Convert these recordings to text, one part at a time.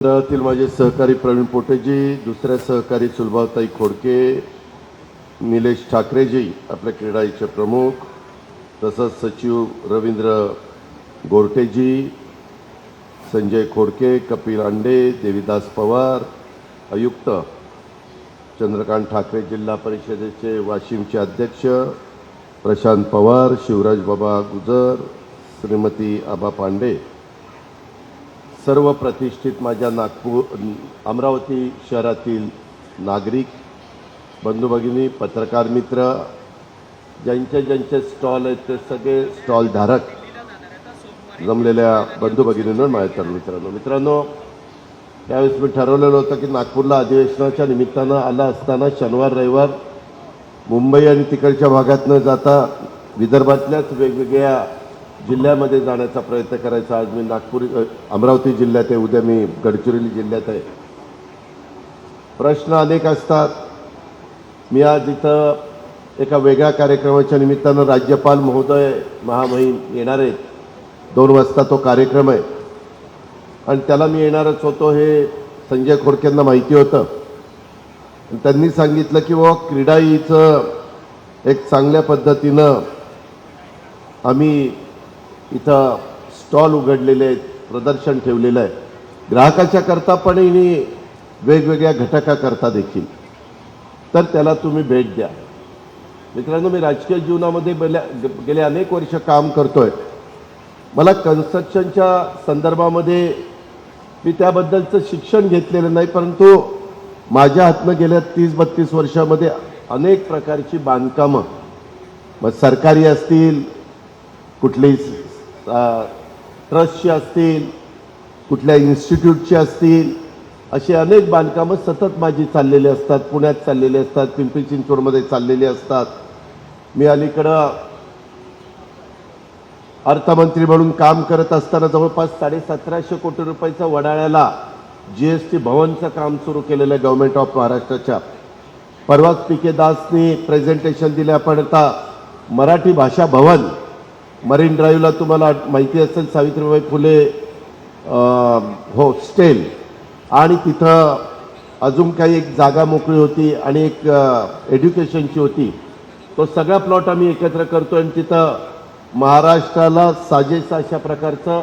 मंडळातील माझे सहकारी प्रवीण पोटेजी, दुसऱ्या सहकारी सुलभाताई खोडके, निलेश ठाकरेजी आपल्या क्रीडाईचे प्रमुख, तसंच सचिव रवींद्र गोरटेजी, संजय खोडके, कपिल आंडे, देवीदास पवार, आयुक्त चंद्रकांत ठाकरे, जिल्हा परिषदेचे वाशिमचे अध्यक्ष प्रशांत पवार, शिवराज बाबा गुजर, श्रीमती आबा पांडे, सर्व प्रतिष्ठित माझ्या अमरावती शहरातील नागरिक बंधू भगिनी, पत्रकार मित्र, ज्यांचे स्टॉल आहेत ते सगळे स्टॉल धारक, जमलेल्या बंधू भगिनींनो, माझ्या मित्रांनो, त्यावेळेस मी ठरवलेलं होतं की नागपूरला अधिवेशनाच्या निमित्तानं आला असताना शनिवार रविवार मुंबई आणि तिकडच्या भागात न जाता विदर्भातल्याच वेगवेगळ्या जिल्ह्यामध्ये जाण्याचा प्रयत्न करायचा. आज मी अमरावती जिल्ह्यात आहे, उद्या मी गडचिरोली जिल्ह्यात आहे. प्रश्न अनेक असतात. मी आज इथं एका वेगळ्या कार्यक्रमाच्या निमित्तानं राज्यपाल महोदय महामहिम येणार आहेत. 2 वाजता तो कार्यक्रम आहे आणि त्याला मी येणारच होतो हे संजय खोडकेंना माहिती होतं. त्यांनी सांगितलं की बाबा क्रीडाईचं एक चांगल्या पद्धतीनं आम्ही इथं स्टॉल उघडलेले आहेत, प्रदर्शन ठेवलेलं आहे, ग्राहकाच्या करता पण आणि वेगवेगळ्या घटकाकरता देखील. तर त्याला तुम्ही भेट द्या. मित्रांनो, मी राजकीय जीवनामध्ये गेले अनेक वर्ष काम करतोय. मला कन्स्ट्रक्शनच्या संदर्भामध्ये मी त्याबद्दलचं शिक्षण घेतलेलं नाही, परंतु माझ्या हातनं गेल्या 30-32 वर्षामध्ये अनेक प्रकारची बांधकामं, मग सरकारी असतील, कुठली ट्रस्टची असतील, कुठल्या इन्स्टिट्यूटची असतील, अशी अनेक बांधकामं सतत माझी चाललेली असतात. पुण्यात चाललेली असतात, पिंपरी चिंचवडमध्ये चाललेली असतात. मी अलीकडं अर्थमंत्री म्हणून काम करत असताना जवळपास 1750 कोटी रुपयाचं वडाळ्याला GST भवनचं काम सुरू केलेलं आहे गव्हर्नमेंट ऑफ महाराष्ट्राच्या. परवाच PK दासनी प्रेझेंटेशन दिले. आपण आता मराठी भाषा भवन मरीन ड्राईव्हला, तुम्हाला माहिती असेल, सावित्रीबाई फुले हॉस्टेल, आणि तिथं अजून काही एक जागा मोकळी होती आणि एक एज्युकेशनची होती. तो सगळा प्लॉट आम्ही एकत्र करतो आणि तिथं महाराष्ट्राला साजेसं अशा प्रकारचं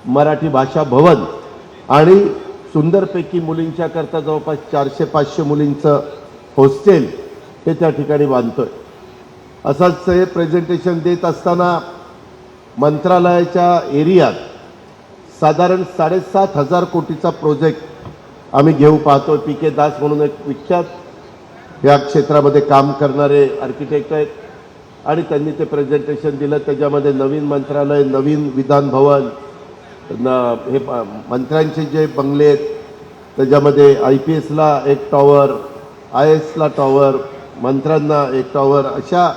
मराठी भाषा भवन आणि सुंदरपैकी मुलींच्या करता जवळपास 400-500 मुलींचं हॉस्टेल हे त्या ठिकाणी बांधतोय. असंच हे प्रेझेंटेशन देत असताना मंत्रालयाच्या एरियात साधारण 7,500 कोटीचा प्रोजेक्ट आम्ही घेऊ पाहतो. PK दास म्हणून एक विख्यात या क्षेत्रामध्ये काम करणारे आर्किटेक्ट आहेत आणि त्यांनी ते प्रेझेंटेशन दिलं. त्याच्यामध्ये नवीन मंत्रालय, नवीन विधान भवन, हे मंत्र्यांचे जे बंगले आहेत, त्याच्यामध्ये IPSला एक टॉवर, IASला टॉवर, मंत्र्यांना एक टॉवर, अशा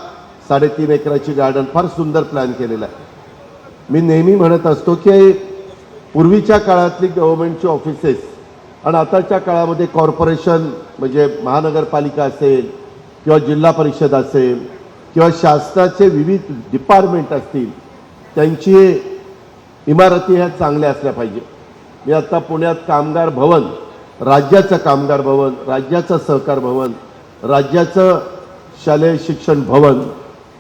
3.5 एकराची गार्डन, फार सुंदर प्लॅन केलेला आहे. मी नेहमी म्हणत असतो की पूर्वीच्या काळातली गव्हर्नमेंटची ऑफिसेस आणि आताच्या काळामध्ये कॉर्पोरेशन, म्हणजे महानगरपालिका असेल किंवा जिल्हा परिषद असेल किंवा शासनाचे विविध डिपार्टमेंट असतील, त्यांची इमारती ह्या चांगल्या असल्या पाहिजे. मी आता पुण्यात कामगार भवन, राज्याचं कामगार भवन, राज्याचं सहकार भवन, राज्याचं शालेय शिक्षण भवन,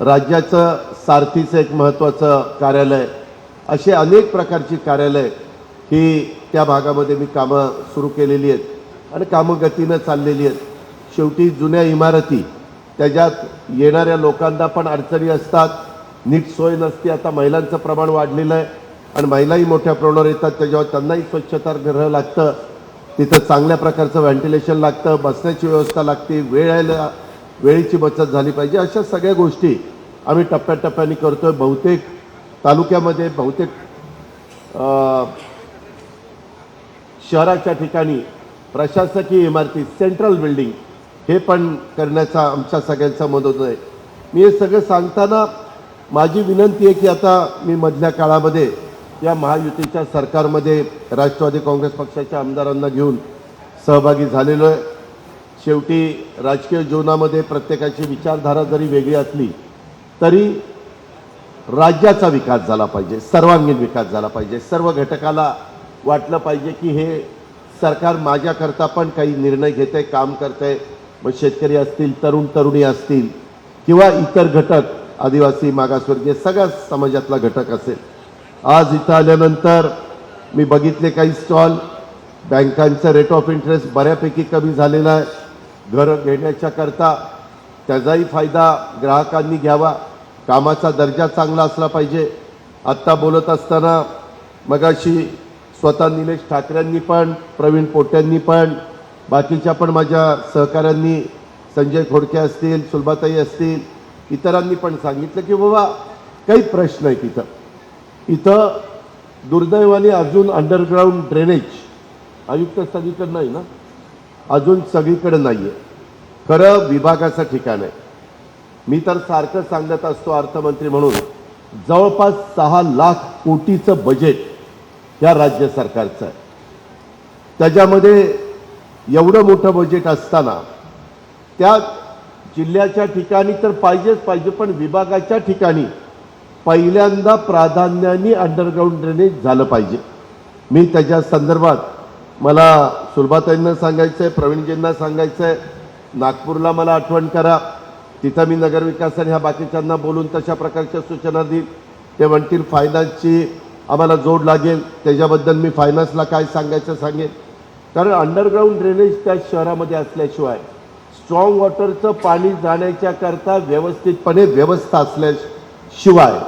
राज्याचं सारथीचं एक महत्त्वाचं कार्यालय, असे अनेक प्रकारची कार्यालय ही त्या भागामध्ये मी कामं सुरू केलेली आहेत आणि कामं गतीनं चाललेली आहेत. शेवटी जुन्या इमारती, त्याच्यात येणाऱ्या लोकांना पण अडचणी असतात, नीट सोय नसते. आता महिलांचं प्रमाण वाढलेलं आहे आणि महिलाही मोठ्या प्रमाणावर येतात, त्याच्यावर त्यांनाही स्वच्छतागृह लागतं, तिथं चांगल्या प्रकारचं व्हेंटिलेशन लागतं, बसण्याची व्यवस्था लागते, वेळेची बचत झाली पाहिजे. अशा सगळ्या गोष्टी आम्ही टप्प्याटप्प्याने करतोय. बहुतेक तालुक्यामध्ये, बहुतेक शहराच्या ठिकाणी प्रशासकीय इमारती, सेंट्रल बिल्डिंग हे पण करण्याचा आमच्या सगळ्यांचा मदत आहे. मी हे सगळं सांगताना माझी विनंती आहे की आता मी मधल्या काळामध्ये या महायुतीच्या सरकारमध्ये राष्ट्रवादी काँग्रेस पक्षाच्या आमदारांना घेऊन सहभागी झालेलो आहे. शेवटी राजकीय जीवनामध्ये प्रत्येकाची विचारधारा जरी वेगळी असली तरी राज्याचा विकास झाला पाहिजे, सर्वांगीण विकास झाला पाहिजे. सर्व घटकाला वाटलं पाहिजे की हे सरकार माझ्याकरता पण काही निर्णय घेते, काम करते. मग शेतकरी असतील, तरुण तरुणी असतील किंवा इतर घटक, आदिवासी मागासवर्गीय सगळ्या समाजातला घटक असेल. आज इथं आल्यानंतर मी बघितले काही स्टॉल, बँकांचा रेट ऑफ इंटरेस्ट बऱ्यापैकी कमी झालेला आहे. घर घेण्याच्या करता त्याचाही फायदा ग्राहकांनी घ्यावा. कामाचा दर्जा चांगला असला पाहिजे. आत्ता बोलत असताना मगाशी स्वतः निलेश ठाकरेंनी पण, प्रवीण पोट्यांनी पण, बाकीच्या पण माझ्या सहकाऱ्यांनी, संजय खोडके असतील, सुलभाताई असतील, इतरांनी पण सांगितलं की बाबा काही प्रश्न आहेत इथं दुर्दैवाने अजून अंडरग्राऊंड ड्रेनेज आयुक्त सगळीकडे नाही ना, अजून सगळीकडे नाही आहे. खरं विभागाचं ठिकाण आहे. मी तर सारखं सांगत असतो अर्थमंत्री म्हणून, जवळपास 6 लाख कोटीचं बजेट या राज्य सरकारचं आहे. त्याच्यामध्ये एवढं मोठं बजेट असताना त्या जिल्ह्याच्या ठिकाणी तर पाहिजे, पण विभागाच्या ठिकाणी पहिल्यांदा प्राधान्याने अंडरग्राऊंड ड्रेनेज झालं पाहिजे. मी त्याच्या संदर्भात मला सुलभाताईंना सांगायचं आहे, प्रवीणजींना सांगायचं आहे, नागपूरला मला आठवण करा, तिथं मी नगरविकास आणि ह्या बाकीच्यांना बोलून तशा प्रकारच्या सूचना देईल. ते म्हणतील फायनान्सची आम्हाला जोड लागेल, त्याच्याबद्दल मी फायनान्सला काय सांगायचं सांगेन. कारण अंडरग्राऊंड ड्रेनेज त्या शहरामध्ये असल्याशिवाय, स्ट्रॉंग वॉटरचं पाणी जाण्याच्या करता व्यवस्थितपणे व्यवस्था असल्याशिवाय,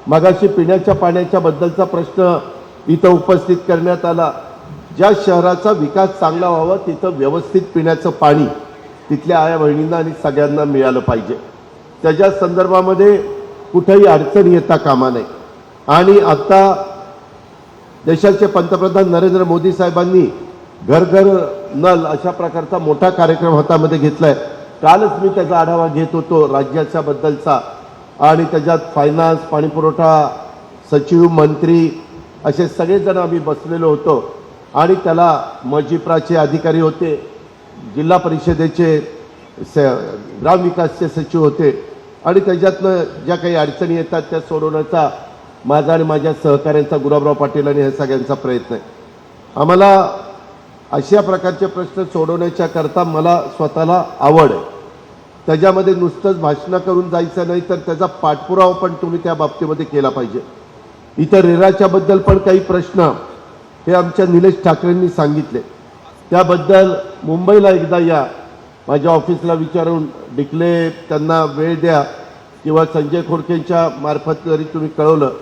मगाशी पिण्याच्या पाण्याच्या बद्दलचा प्रश्न इथं उपस्थित करण्यात आला. ज्या शहराचा विकास चांगला व्हावा तिथं व्यवस्थित पिण्याचं पाणी तिथल्या आया बहिणींना आणि सगळ्यांना मिळालं पाहिजे. त्याच्या संदर्भामध्ये कुठेही अडचण येता कामा नये. आणि आता देशाचे पंतप्रधान नरेंद्र मोदी साहेबांनी घर घर नल अशा प्रकारचा मोठा कार्यक्रम हातामध्ये घेतलाय. कालच मी त्याचा आढावा घेत होतो राज्याच्या बद्दलचा, आणि त्याच्यात फायनान्स, पाणीपुरवठा सचिव, मंत्री असे सगळेजण आम्ही बसलेलो होतो. आणि त्याला मजिप्राचे अधिकारी होते, जिल्हा परिषदेचे ग्रामविकासचे सचिव होते, आणि त्याच्यातनं ज्या काही अडचणी येतात त्या सोडवण्याचा माझा आणि माझ्या सहकाऱ्यांचा, गुलाबराव पाटील आणि हे सगळ्यांचा प्रयत्न आहे. आम्हाला अशा प्रकारचे प्रश्न सोडवण्याच्या करता मला स्वतःला आवड आहे. त्याच्यामध्ये नुसतंच भाषणं करून जायचं नाही, तर त्याचा पाठपुरावा पण तुम्ही त्या बाबतीमध्ये केला पाहिजे. इथं रेराच्याबद्दल पण काही प्रश्न हे आमच्या निलेश ठाकरेंनी सांगितले. त्याबद्दल मुंबईला एकदा या, माझ्या ऑफिसला विचारून डिक्ले त्यांना वेळ द्या, किंवा संजय खोडकेंच्या मार्फत जरी तुम्ही कळवलं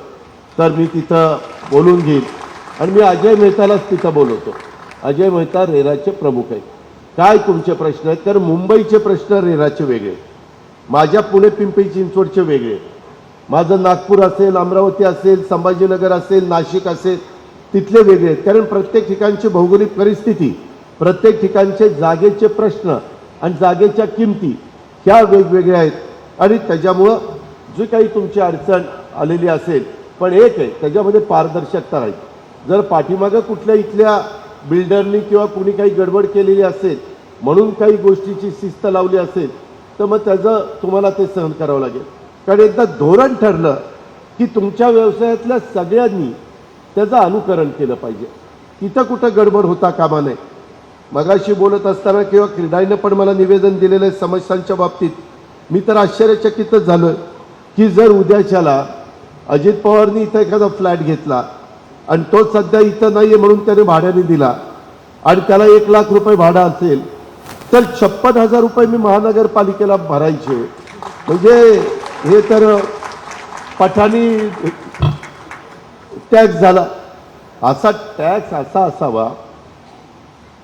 तर मी तिथं बोलून घेईन. आणि मी अजय मेहतालाच तिथं बोलवतो. अजय मेहता रेराचे प्रमुख आहेत. काय तुमचे प्रश्न आहेत? तर मुंबईचे प्रश्न रेराचे वेगळे, माझ्या पुणे पिंपरी चिंचवडचे वेगळे, माझं नागपूर असेल, अमरावती असेल, संभाजीनगर असेल, नाशिक असेल, तिथले वेगळे आहेत. कारण प्रत्येक ठिकाणची भौगोलिक परिस्थिती, प्रत्येक ठिकाणचे जागेचे प्रश्न आणि जागेच्या किमती ह्या वेगवेगळ्या आहेत. आणि त्याच्यामुळं जी काही तुमची अडचण आलेली असेल, पण एक आहे त्याच्यामध्ये पारदर्शकता राहील. जर पाठीमागं कुठल्या इथल्या बिल्डरनी किंवा कुणी काही गडबड केलेली असेल म्हणून काही गोष्टीची शिस्त लावली असेल, तर मग त्याचं तुम्हाला ते सहन करावं लागेल. कारण एकदा धोरण ठरलं की तुमच्या व्यवसायातल्या सगळ्यांनी त्याचं अनुकरण केलं पाहिजे. तिथं कुठं गडबड होता कामा नये. मगाशी बोलत असताना किंवा क्रीडाईनं पण मला निवेदन दिलेलं आहे समस्यांच्या बाबतीत. मी तर आश्चर्यचकितच झालो की जर उद्याच्याला अजित पवारनी इथं एखादा फ्लॅट घेतला आणि तो सध्या इथं नाही आहे म्हणून त्याने भाड्याने दिला, आणि त्याला 1 लाख रुपये भाडं असेल, तर 56,000 रुपये मी महानगरपालिकेला भरायचे. म्हणजे हे तर पठाणी टॅक्स झाला. असा टॅक्स असा असावा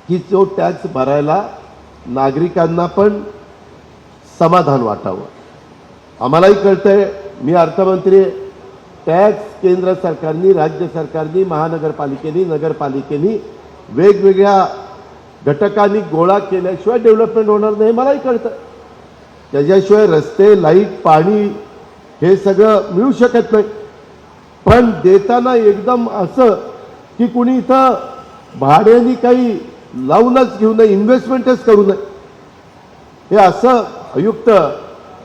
की जो टॅक्स भरायला नागरिकांना पण समाधान वाटावं. आम्हालाही कळतंय, मी अर्थमंत्री, टॅक्स केंद्र सरकारनी, राज्य सरकारनी, महानगरपालिकेनी, नगरपालिकेनी वेगवेगळ्या घटकांनी गोळा केल्याशिवाय डेव्हलपमेंट होणार नाही, मलाही कळतं. त्याच्याशिवाय रस्ते, लाईट, पाणी हे सगळं मिळू शकत नाही. पण देताना एकदम असं की कुणी इथं भाड्याने काही लावूनच घेऊ नये, इन्व्हेस्टमेंटच करू नये, हे असं अयुक्त.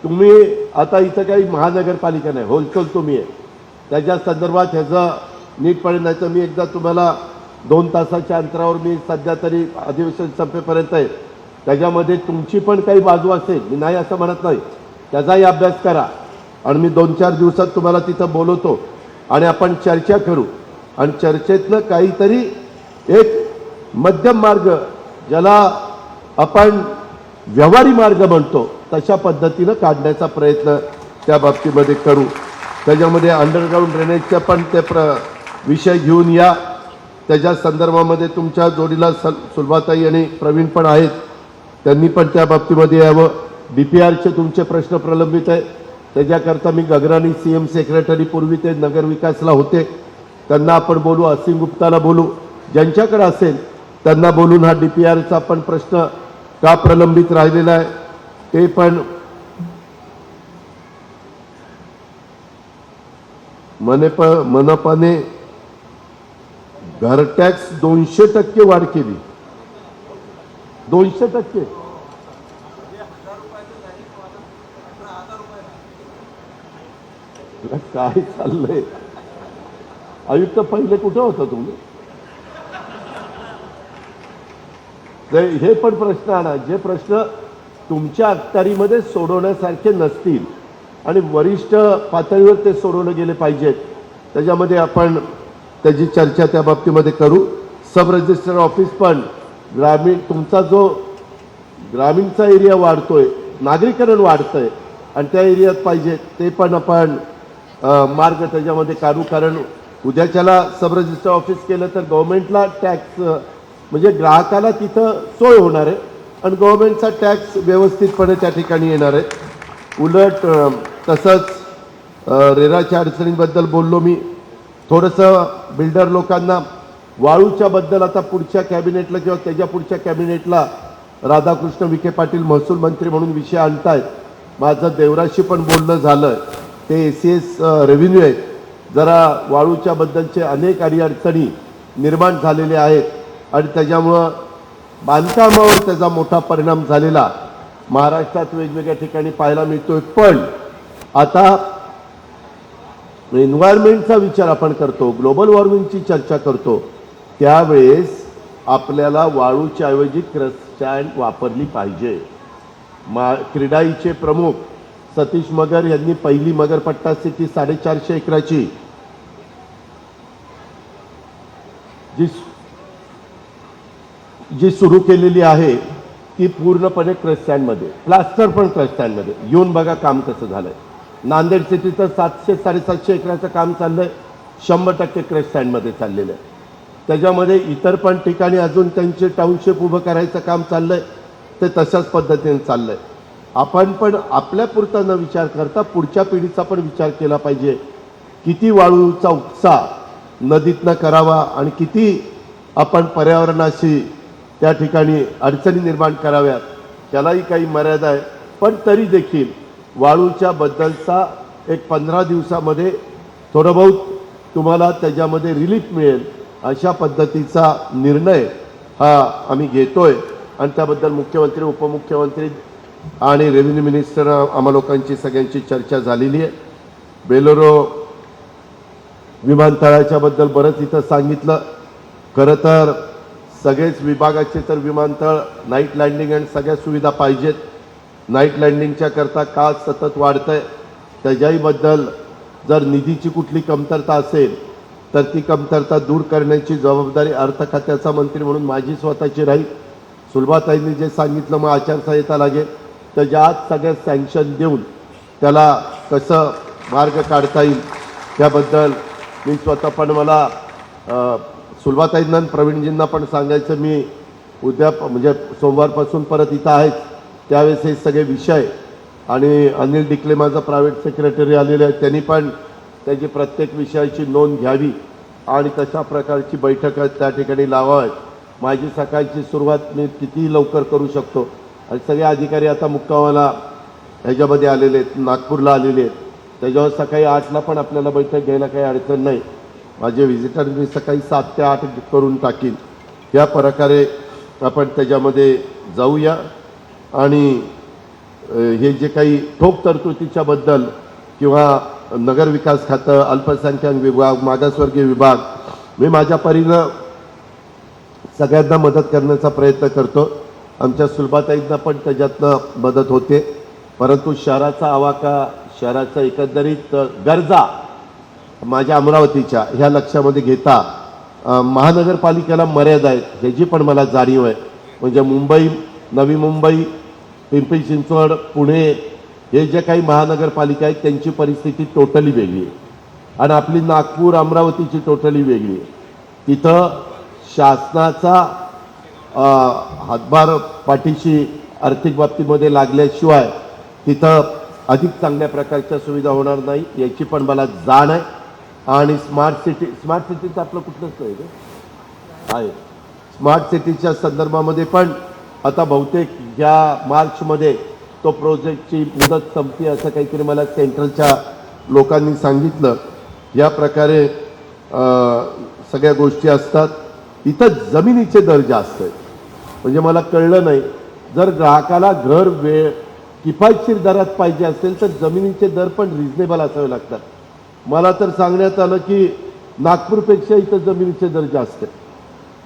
तुम्ही आता इथं काही महानगरपालिका नाही, होलसेल तुम्ही आहे, त्याच्या संदर्भात ह्याचं नीटपणे नाही तर मी एकदा तुम्हाला 2 तासाच्या अंतरावर मी सध्या तरी अधिवेशन संपेपर्यंत आहे, त्याच्यामध्ये तुमची पण काही बाजू असेल, मी नाही असं म्हणत नाही, त्याचाही अभ्यास करा आणि मी 2-4 दिवसात तुम्हाला तिथं बोलवतो आणि आपण चर्चा करू आणि चर्चेतनं काहीतरी एक मध्यम मार्ग, ज्याला आपण व्यवहारी मार्ग म्हणतो, तशा पद्धतीनं काढण्याचा प्रयत्न त्या बाबतीमध्ये करू. त्याच्यामध्ये अंडरग्राऊंड ड्रेनेजचा पण ते विषय घेऊन या. त्याच्या संदर्भामध्ये तुमच्या जोडीला सुलभाताई आणि प्रवीण पण आहेत, त्यांनी पण त्या बाबतीमध्ये यावं. DPRचे तुमचे प्रश्न प्रलंबित आहे, त्याच्याकरता मी गगराणी CM सेक्रेटरी पूर्वी ते नगरविकासला होते, त्यांना आपण बोलू, असीम गुप्ताला बोलू, ज्यांच्याकडे असेल त्यांना बोलून हा DPRचा पण प्रश्न का प्रलंबित राहिलेला आहे ते पण मनपाने घर टॅक्स 200% वाढ केली. 200%. काय चाललंय आयुक्त, पहिले कुठं होता तुम्ही? हे पण प्रश्न आणा, जे प्रश्न तुमच्या अखत्यारीमध्ये सोडवण्यासारखे नसतील आणि वरिष्ठ पातळीवर ते सोडवले गेले पाहिजेत, त्याच्यामध्ये आपण त्याची चर्चा त्या बाबतीमध्ये करू. सब रजिस्टर ऑफिस पण ग्रामीण, तुमचा जो ग्रामीणचा एरिया वाढतोय, नागरीकरण वाढतंय आणि त्या एरियात पाहिजे ते पण आपण मार्ग त्याच्यामध्ये काढू. कारण उद्याच्याला सब रजिस्टर ऑफिस केलं तर गव्हर्नमेंटला टॅक्स, म्हणजे ग्राहकाला तिथं सोय होणार आहे आणि गव्हर्नमेंटचा टॅक्स व्यवस्थितपणे त्या ठिकाणी येणार आहे. उलट तसंच रेराच्या अडचणींबद्दल बोललो मी. थोडंसं बिल्डर लोकांना वाळूच्या बद्दल आता पुढच्या कॅबिनेटला किंवा त्याच्या पुढच्या कॅबिनेटला राधाकृष्ण विखे पाटील महसूल मंत्री म्हणून विषय आणतायत. माझं देवराशी पण बोलणं झालं, ते ACS रेव्हेन्यू आहेत, जरा वाळूच्या बद्दलचे अनेक अडचणी निर्माण झालेले आहेत आणि त्याच्यामुळं बांधकामावर त्याचा मोठा परिणाम झालेला महाराष्ट्रात वेगवेगळ्या ठिकाणी पाहायला मिळतोय. पण आता एन्व्हायरमेंटचा विचार आपण करतो, ग्लोबल वॉर्मिंगची चर्चा करतो, त्यावेळेस आपल्याला वाळूच्या ऐवजी क्रस्टँड वापरली पाहिजे. क्रीडाईचे प्रमुख सतीश मगर यांनी पहिली मगरपट्टा सिटी 450 एकराची जी सुरू केलेली आहे ती पूर्णपणे क्रस्टँडमध्ये, प्लास्टर पण क्रस्टँडमध्ये. येऊन बघा काम कसं झालंय. नांदेड सिटीचं 700-750 एकराचं काम चाललंय, 100% क्रस्टँडमध्ये चाललेलं आहे. त्याच्यामध्ये इतर पण ठिकाणी अजून त्यांचे टाउनशिप उभं करायचं काम चाललंय, ते तशाच पद्धतीने चाललंय. आपण पण आपल्यापुरता न विचार करता पुढच्या पिढीचा पण विचार केला पाहिजे. किती वाळूचा उपसा नदीतनं करावा आणि किती आपण पर्यावरणाशी त्या ठिकाणी अडचणी निर्माण कराव्यात, त्यालाही काही मर्यादा आहे. पण तरी देखील वाळूच्या बद्दलचा एक 15 दिवसामध्ये थोडं बहुत तुम्हाला त्याच्यामध्ये रिलीफ मिळेल अशा पद्धतीचा निर्णय हा आम्ही घेतोय आणि त्याबद्दल मुख्यमंत्री, उपमुख्यमंत्री आणि रेव्हेन्यू मिनिस्टर आम्हा लोकांची सगळ्यांची चर्चा झालेली आहे. बेलोरो विमानतळाच्या बद्दल बरंच इथं सांगितलं. खरं तर सगळेच विभागाचे तर विमानतळ नाईट लँडिंग आणि सगळ्या सुविधा पाहिजेत. नाईट लँडिंगच्या करता काळ सतत वाढतंय, त्याच्याही बद्दल जर निधीची कुठली कमतरता असेल तर ती कमतरता दूर करण्याची जबाबदारी अर्थ खात्याचा मंत्री म्हणून माझी स्वतःची राहील. सुलभाताईंनी जे सांगितलं मग आचारसंहिता लागेल, त्याच्या आत सगळ्या सँक्शन देऊन त्याला कसं मार्ग काढता येईल त्याबद्दल मी स्वतः पण मला सुलभाताईंना प्रवीणजींना पण सांगायचं, मी उद्या म्हणजे सोमवारपासून परत इथं आहेत, त्यावेळेस हे सगळे विषय आणि अनिल डिकले माझा प्रायव्हेट सेक्रेटरी आलेले आहेत, त्यांनी पण त्याची प्रत्येक विषयाची नोंद घ्यावी आणि तशा प्रकारची बैठक त्या ठिकाणी लावाव्यात. माझी सकाळची सुरुवात मी किती लवकर करू शकतो आणि सगळे अधिकारी आता मुक्कामाला ह्याच्यामध्ये आलेले आहेत, नागपूरला आलेले आहेत, त्याच्यावर सकाळी 8ला पण आपल्याला बैठक घ्यायला काही अडचण नाही. माझे व्हिजिटर मी सकाळी 7 ते 8 करून टाकीन. या प्रकारे आपण त्याच्यामध्ये जाऊया आणि हे जे काही ठोक तरतुदीच्या बद्दल किंवा नगरविकास खातं, अल्पसंख्याक विभाग, मागासवर्गीय विभाग, मी माझ्या परीनं सगळ्यांना मदत करण्याचा प्रयत्न करतो. आमच्या सुलभाताईंना पण त्याच्यातनं मदत होते. परंतु शहराचा आवाका, शहराचा एकंदरीत गरजा माझ्या अमरावतीच्या ह्या लक्षामध्ये घेता महानगरपालिकेला मर्यादा आहेत ह्याची पण मला जाणीव आहे. म्हणजे मुंबई, नवी मुंबई, पिंपरी चिंचवड, पुणे हे जे काही महानगरपालिका आहेत त्यांची परिस्थिती टोटली वेगळी आहे आणि आपली नागपूर, अमरावतीची टोटली वेगळी आहे. तिथं शासनाचा हातभार पाठीशी आर्थिक बाबतीमध्ये लागल्याशिवाय तिथं अधिक चांगल्या प्रकारच्या सुविधा होणार नाही याची पण मला जाण आहे. आणि स्मार्ट सिटीचं आपलं कुठलंच नाही आहे. स्मार्ट सिटीच्या संदर्भामध्ये पण आता बहुतेक या मार्चमध्ये तो प्रोजेक्टची मुदत संपते असं काहीतरी मला सेंट्रलच्या लोकांनी सांगितलं. या प्रकारे सगळ्या गोष्टी असतात. इथं जमिनीचे दर जास्त आहेत. म्हणजे मला कळलं नाही, जर ग्राहकाला घर किफायतशीर दरात पाहिजे असेल तर जमिनीचे दर पण रिजनेबल असावे लागतात. मला तर सांगण्यात आलं की नागपूरपेक्षा इथं जमिनीचे दर जास्त आहेत.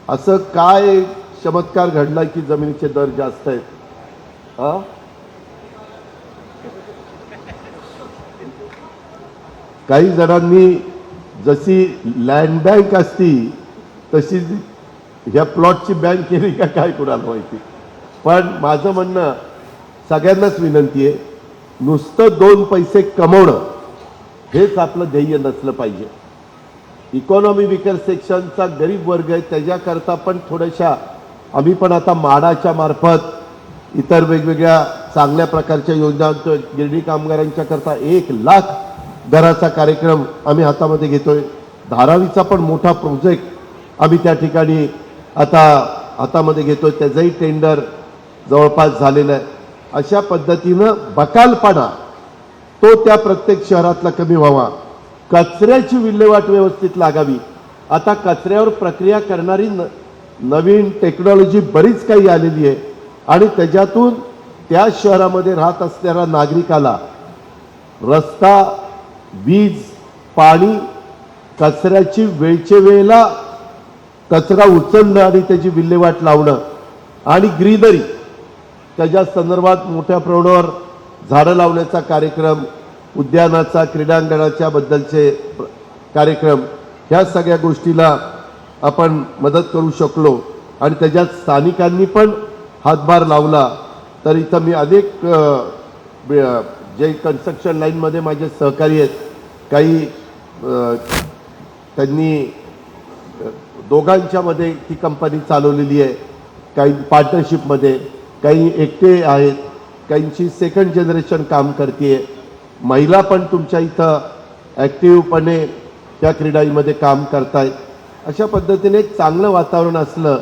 असं काय चमत्कार घडला की जमिनीचे दर जास्त आहेत? काही जणांनी जशी लँड बँक असती तशी ह्या प्लॉटची बँक केली का काय कुणाला माहिती. पण माझं म्हणणं सगळ्यांनाच विनंती आहे, नुसतं 2 पैसे कमवणं हेच आपलं ध्येय नसलं पाहिजे. इकॉनॉमी विकर सेक्शनचा गरीब वर्ग आहे त्याच्याकरता पण थोड्याशा आम्ही पण आता माडाच्या मार्फत इतर वेगवेगळ्या चांगल्या प्रकारच्या योजना गिरणी कामगारांच्या करता 1 लाख घराचा कार्यक्रम आम्ही हातामध्ये घेतोय. धारावीचा पण मोठा प्रोजेक्ट आम्ही त्या ठिकाणी आता हातामध्ये घेतोय. त्याचंही टेंडर जवळपास झालेलं आहे. अशा पद्धतीनं बकालपणा तो त्या प्रत्येक शहरातला कमी व्हावा. कचऱ्याची विल्हेवाट व्यवस्थित लागावी. आता कचऱ्यावर प्रक्रिया करणारी नवीन टेक्नॉलॉजी बरीच काही आलेली आहे आणि त्याच्यातून त्या शहरामध्ये राहत असणाऱ्या नागरिकाला रस्ता, वीज, पाणी, कचऱ्याची वेळच्या वेळेला कचरा उचलणं आणि त्याची विल्हेवाट लावणं आणि ग्रीनरी त्याच्या संदर्भात मोठ्या प्रमाणावर झाडं लावण्याचा कार्यक्रम, उद्यानाचा, क्रीडांगणाच्या बद्दलचे कार्यक्रम, ह्या सगळ्या गोष्टीला आपण मदत करू शकलो आणि त्याच्यात स्थानिकांनी पण हातभार लावला तर इथं मी अनेक जे कन्स्ट्रक्शन लाईनमध्ये माझे सहकारी आहेत काही त्यांनी दोघांच्यामध्ये ती कंपनी चालवलेली आहे. काही पार्टनरशिपमध्ये, काही एकटे आहेत, काहींची सेकंड जनरेशन काम करते. महिला पण तुमच्या इथं ॲक्टिव्हपणे त्या क्रीडाईमध्ये काम करतायत. अशा पद्धतीने एक चांगलं वातावरण असलं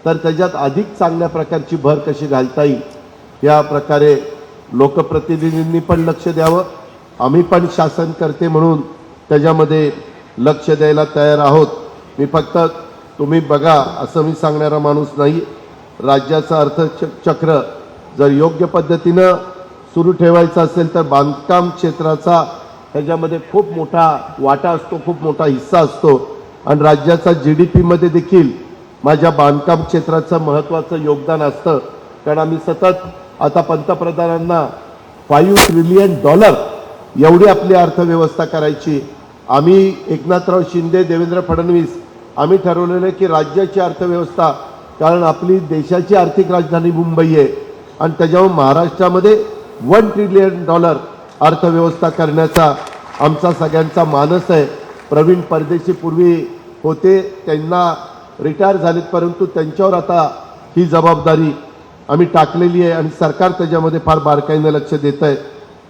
तर त्याच्यात अधिक चांगल्या प्रकारची भर कशी घालता येईल या प्रकारे लोकप्रतिनिधींनी पण लक्ष द्यावं. आम्ही पण शासन करते म्हणून त्याच्यामध्ये लक्ष द्यायला तयार आहोत. मी फक्त तुम्ही बघा असं मी सांगणारा माणूस नाही. राज्याचं अर्थचक्र जर योग्य पद्धतीनं सुरू ठेवायचं असेल तर बांधकाम क्षेत्राचा त्याच्यामध्ये खूप मोठा वाटा असतो, खूप मोठा हिस्सा असतो आणि राज्याचा GDP मध्ये देखील माझ्या बांधकाम क्षेत्राचं महत्त्वाचं योगदान असतं. कारण आम्ही सतत आता पंतप्रधानांना $5 ट्रिलियन एवढी आपली अर्थव्यवस्था करायची. आम्ही एकनाथराव शिंदे, देवेंद्र फडणवीस आम्ही ठरवलेलं आहे की राज्याची अर्थव्यवस्था, कारण आपली देशाची आर्थिक राजधानी मुंबई आहे आणि त्याच्यावर महाराष्ट्रामध्ये $1 ट्रिलियन अर्थव्यवस्था करण्याचा आमचा सगळ्यांचा मानस आहे. प्रवीण परदेशी पूर्वी होते, त्यांना रिटायर झालेत, परंतु त्यांच्यावर आता ही जबाबदारी आम्ही टाकलेली आहे आणि सरकार त्याच्यामध्ये फार बारकाईनं लक्ष देत आहे.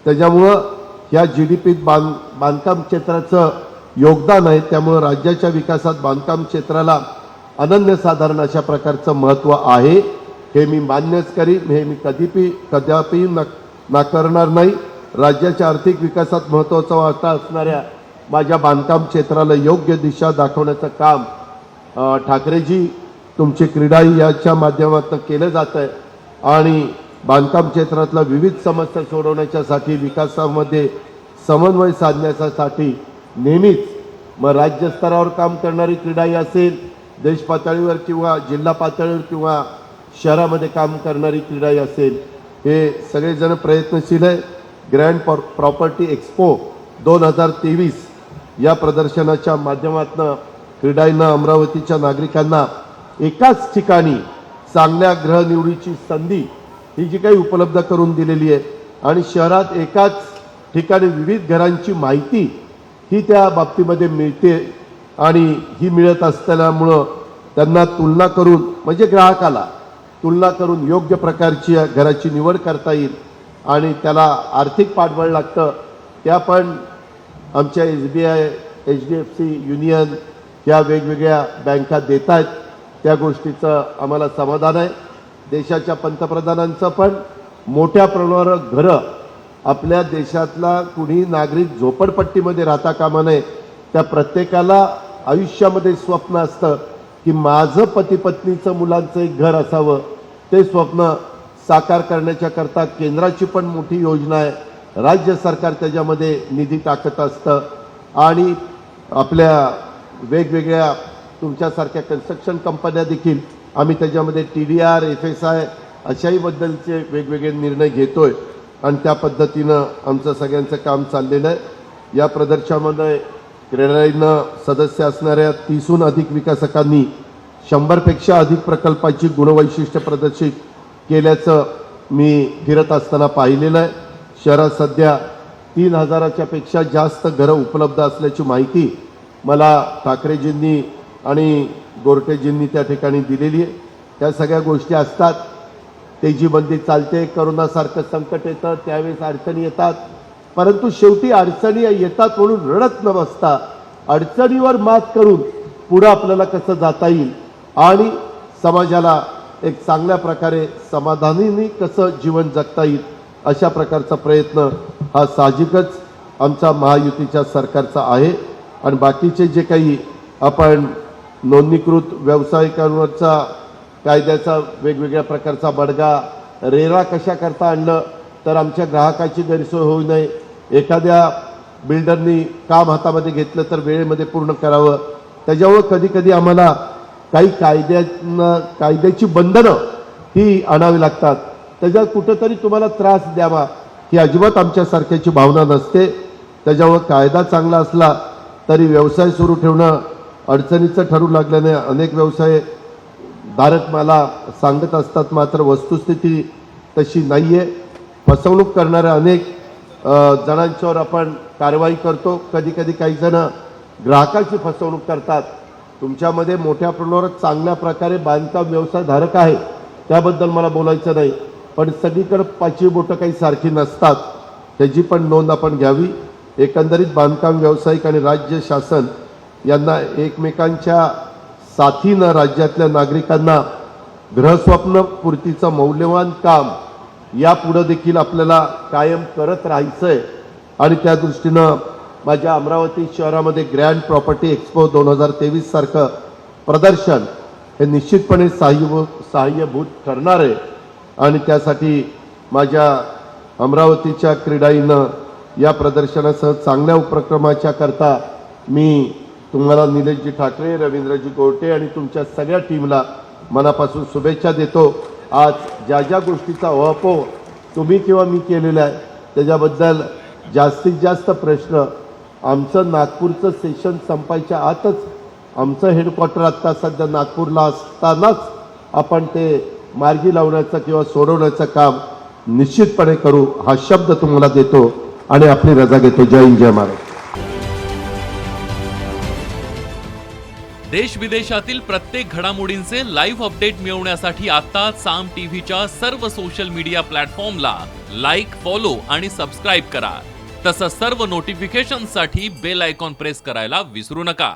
त्याच्यामुळं ह्या GDPत बांधकाम क्षेत्राचं योगदान आहे. त्यामुळं राज्याच्या विकासात बांधकाम क्षेत्राला अनन्यसाधारण अशा प्रकारचं महत्त्व आहे. हे मी मान्यच करीन, हे मी कदापि नाकारणार नाही. राज्याच्या आर्थिक विकासात महत्त्वाचा वाटा असणाऱ्या माझ्या बांधकाम क्षेत्राला योग्य दिशा दाखवण्याचं काम ठाकरेजी तुमची क्रीडाई याच्या माध्यमातून केलं जात आहे आणि बांधकाम क्षेत्रातल्या विविध समस्या सोडवण्याच्यासाठी विकासामध्ये समन्वय साधण्यासाठी नेहमीच मग राज्यस्तरावर काम करणारी क्रीडाई असेल, देश पातळीवर किंवा जिल्हा पातळीवर किंवा शहरामध्ये काम करणारी क्रीडाई असेल, हे सगळेजण प्रयत्नशील आहे. ग्रँड प्रॉपर्टी एक्स्पो 2023 या प्रदर्शनाच्या माध्यमातून क्रीडाईंना, अमरावतीच्या नागरिकांना एकाच ठिकाणी चांगल्या गृहनिवडीची संधी ही जी काही उपलब्ध करून दिलेली आहे आणि शहरात एकाच ठिकाणी विविध घरांची माहिती ही त्या बाबतीमध्ये मिळते आणि ही मिळत असल्यामुळं त्यांना तुलना करून, म्हणजे ग्राहकाला तुलना करून योग्य प्रकारची घराची निवड करता येईल आणि त्याला आर्थिक पाठबळ लागतं. त्या पण आमच्या SBI, HDFC, युनियन या वेगवेगळ्या बँका देत आहेत. त्या गोष्टीचं आम्हाला समाधान आहे. देशाच्या पंतप्रधानांचं पण मोठ्या प्रमाणावर घरं, आपल्या देशातला कुणी नागरिक झोपडपट्टीमध्ये राहता कामा नये. त्या प्रत्येकाला आयुष्यामध्ये स्वप्न असतं की माझं पती पत्नीचं, मुलांचं एक घर असावं. ते स्वप्न साकार करण्याच्या करता केंद्राची पण मोठी योजना आहे. राज्य सरकार त्याच्यामध्ये निधी टाकत असतं आणि आपल्या वेगवेगळ्या तुमच्यासारख्या कन्स्ट्रक्शन कंपन्या देखील आम्ही त्याच्यामध्ये TDR, FSI अशाही बद्दलचे वेगवेगळे निर्णय घेतोय आणि त्या पद्धतीनं आमचं सगळ्यांचं काम चाललेलं आहे. या प्रदर्शनामध्ये क्रीडाईंना सदस्य असणाऱ्या 30हून अधिक विकासकांनी 100पेक्षा अधिक प्रकल्पाची गुणवैशिष्ट्य प्रदर्शित केल्याचं मी फिरत असताना पाहिलेलं आहे. शहरात सध्या 3000च्या पेक्षा जास्त घरं उपलब्ध असल्याची माहिती मला ठाकरेजींनी आणि गोरटेजींनी त्या ठिकाणी दिलेली आहे. त्या सगळ्या गोष्टी असतात. तेजीबंदी चालते, करोनासारखं संकट येतं, त्यावेळेस अडचणी येतात, परंतु शेवटी अडचणी येतात म्हणून रडत न बसता अडचणीवर मात करून पुढं आपल्याला कसं जाता येईल आणि समाजाला एक चांगल्या प्रकारे समाधानाने कसं जीवन जगता येईल अशा प्रकारचा प्रयत्न हा साहजिकच आमचा महायुतीच्या सरकारचा आहे. आणि बाकीचे जे काही आपण नोंदणीकृत व्यावसायिकांवरचा कायद्याचा वेगवेगळ्या प्रकारचा बडगा, रेरा कशा करता आणलं तर आमच्या ग्राहकाची गैरसोय होऊ नये. एखाद्या बिल्डरनी काम हातामध्ये घेतलं तर वेळेमध्ये पूर्ण करावं. त्याच्यामुळं कधी कधी आम्हाला काही कायद्याची बंधनं ही आणावी लागतात. त्याच्यात कुठंतरी तुम्हाला त्रास द्यावा ही अजिबात आमच्यासारख्याची भावना नसते. त्याच्यामुळं कायदा चांगला असला तरी व्यवसाय सुरू ठेवणं अडचणीचं ठरू लागल्याने अनेक व्यवसाय धारक मला सांगत असतात, मात्र वस्तुस्थिती तशी नाही आहे. फसवणूक करणाऱ्या अनेक जणांच्यावर आपण कारवाई करतो. कधी कधी काही जण ग्राहकाची फसवणूक करतात. तुमच्यामध्ये मोठ्या प्रमाणावर चांगल्या प्रकारे बांधकाम व्यवसाय धारक आहे, त्याबद्दल मला बोलायचं नाही, पण सगळीकडे पाचवी बोटं काही सारखी नसतात. त्याची पण नोंद आपण घ्यावी. एकंदरीत बांधकाम व्यावसायिक आणि राज्य शासन यांना एकमेकांच्या साथीनं राज्यातल्या नागरिकांना गृहस्वप्न पूर्तीचं मौल्यवान काम यापुढं देखील आपल्याला कायम करत राहायचं आहे. आणि त्या दृष्टीनं माझ्या अमरावती शहरामध्ये ग्रँड प्रॉपर्टी एक्स्पो 2023 सारखं प्रदर्शन हे निश्चितपणे सहाय्यभूत ठरणार आहे. आणि त्यासाठी माझ्या अमरावतीच्या क्रीडाईनं या प्रदर्शनासह चांगल्या उपक्रमाच्या करता मी तुम्हाला निलेशजी ठाकरे, रवींद्रजी गोरटे आणि तुमच्या सगळ्या टीमला मनापासून शुभेच्छा देतो. आज ज्या ज्या गोष्टीचा अहपोह तुम्ही किंवा मी केलेला आहे त्याच्याबद्दल जास्तीत जास्त प्रश्न आमचं नागपूरचं सेशन संपायच्या आतच, आमचं हेडक्वार्टर आत्ता सध्या नागपूरला असतानाच आपण ते मार्गी लावण्याचं किंवा सोडवण्याचं काम निश्चितपणे करू हा शब्द तुम्हाला देतो आणि आपली रजा घेतो. जय हिंद, जय महाराष्ट्र. देश विदेशातील प्रत्येक घडामोडींचे लाईव्ह अपडेट मिळवण्यासाठी आता साम टीव्हीच्या सर्व सोशल मीडिया प्लॅटफॉर्मला लाईक, फॉलो आणि सबस्क्राईब करा. तसंच सर्व नोटिफिकेशनसाठी बेल आयकॉन प्रेस करायला विसरू नका.